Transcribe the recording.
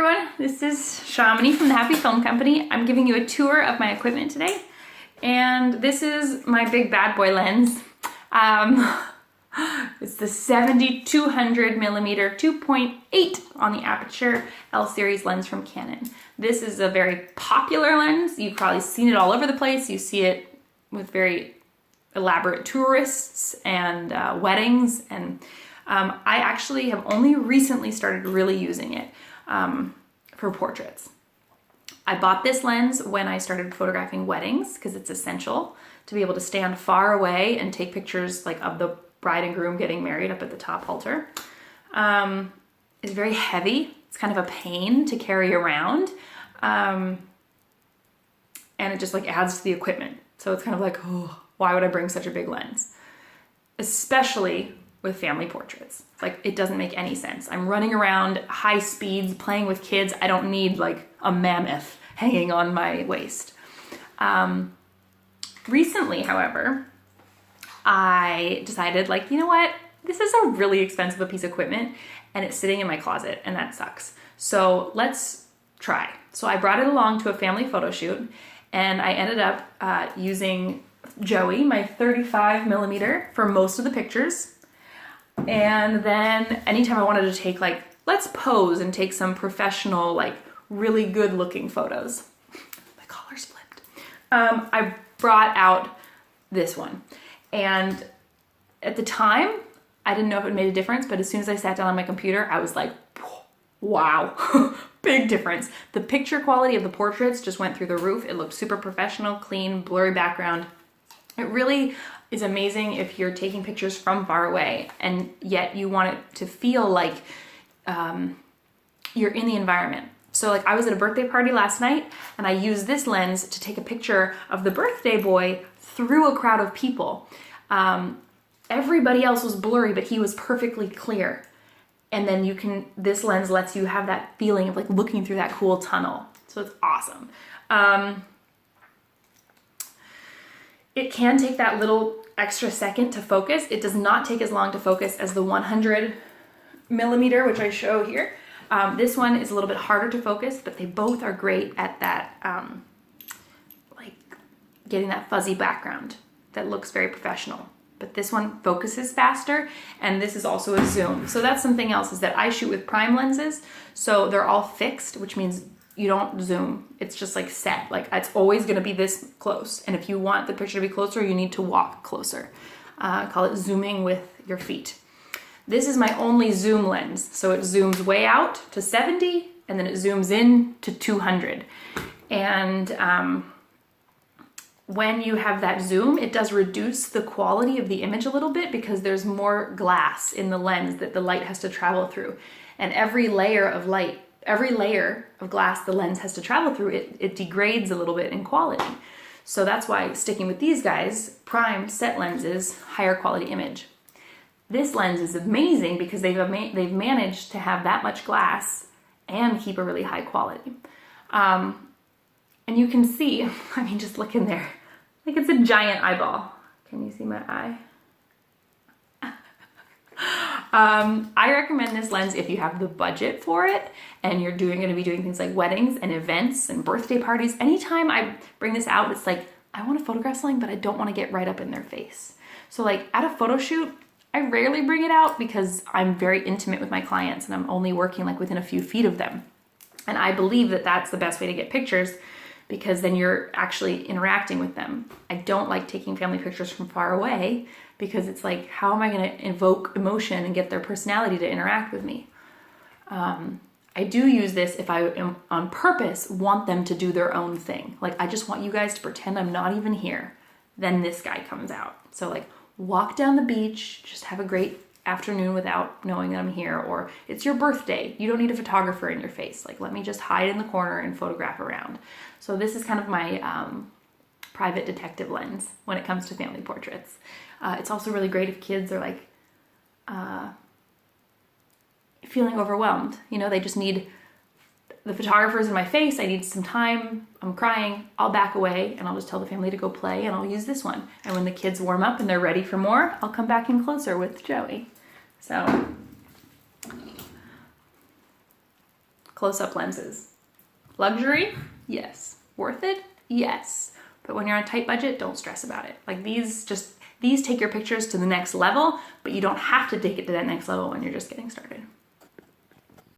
everyone, this is Shamini from the Happy Film Company. I'm giving you a tour of my equipment today, and this is my big bad boy lens. It's the 70-200 millimeter 2.8 on the aperture L series lens from Canon. This is a very popular lens. You've probably seen it all over the place. You see it with very elaborate tourists and weddings, and I actually have only recently started really using it for portraits. I bought this lens when I started photographing weddings because it's essential to be able to stand far away and take pictures like of the bride and groom getting married up at the top altar. It's very heavy. It's kind of a pain to carry around. And it just like adds to the equipment. So it's kind of like, oh, why would I bring such a big lens? Especially with family portraits. Like, it doesn't make any sense. I'm running around high speeds, playing with kids. I don't need like a mammoth hanging on my waist. Recently, however, I decided, like, you know what? This is a really expensive piece of equipment and it's sitting in my closet and that sucks. So let's try. So I brought it along to a family photo shoot and I ended up using Joey, my 35 millimeter, for most of the pictures. And then anytime I wanted to take, like, let's pose and take some professional, like, really good looking photos. My collar's flipped. I brought out this one. And at the time, I didn't know if it made a difference, but as soon as I sat down on my computer, I was like, wow, big difference. The picture quality of the portraits just went through the roof. It looked super professional, clean, blurry background. It really is amazing if you're taking pictures from far away and yet you want it to feel like you're in the environment. So like, I was at a birthday party last night and I used this lens to take a picture of the birthday boy through a crowd of people. Everybody else was blurry, but he was perfectly clear. And then this lens lets you have that feeling of like looking through that cool tunnel. So it's awesome. It can take that little extra second to focus. It does not take as long to focus as the 100 millimeter, which I show here. This one is a little bit harder to focus, but they both are great at that, like getting that fuzzy background that looks very professional. But this one focuses faster, and this is also a zoom. So that's something else, is that I shoot with prime lenses, so they're all fixed, which means you don't zoom. It's just like set. Like, it's always gonna be this close. And if you want the picture to be closer, you need to walk closer. Call it zooming with your feet. This is my only zoom lens. So it zooms way out to 70, and then it zooms in to 200. And when you have that zoom, it does reduce the quality of the image a little bit because there's more glass in the lens that the light has to travel through. And every layer of glass the lens has to travel through, it degrades a little bit in quality. So that's why sticking with these guys, primed set lenses, higher quality image. This lens is amazing because they've managed to have that much glass and keep a really high quality. And you can see, I mean, just look in there. Like, it's a giant eyeball. Can you see my eye? I recommend this lens if you have the budget for it and you're going to be doing things like weddings and events and birthday parties. Anytime I bring this out, it's like, I want to photograph something, but I don't want to get right up in their face. So like at a photo shoot, I rarely bring it out because I'm very intimate with my clients and I'm only working like within a few feet of them. And I believe that that's the best way to get pictures because then you're actually interacting with them. I don't like taking family pictures from far away because it's like, how am I going to evoke emotion and get their personality to interact with me? I do use this if I am on purpose want them to do their own thing. Like, I just want you guys to pretend I'm not even here. Then this guy comes out. So like, walk down the beach, just have a great afternoon without knowing that I'm here, or it's your birthday. You don't need a photographer in your face. Like, let me just hide in the corner and photograph around. So this is kind of my private detective lens when it comes to family portraits. It's also really great if kids are like feeling overwhelmed. You know, they just need, the photographer's in my face, I need some time, I'm crying, I'll back away and I'll just tell the family to go play and I'll use this one. And when the kids warm up and they're ready for more, I'll come back in closer with Joey. So close-up lenses. Luxury? Yes. Worth it? Yes. But when you're on a tight budget, don't stress about it. Like these take your pictures to the next level, but you don't have to take it to that next level when you're just getting started.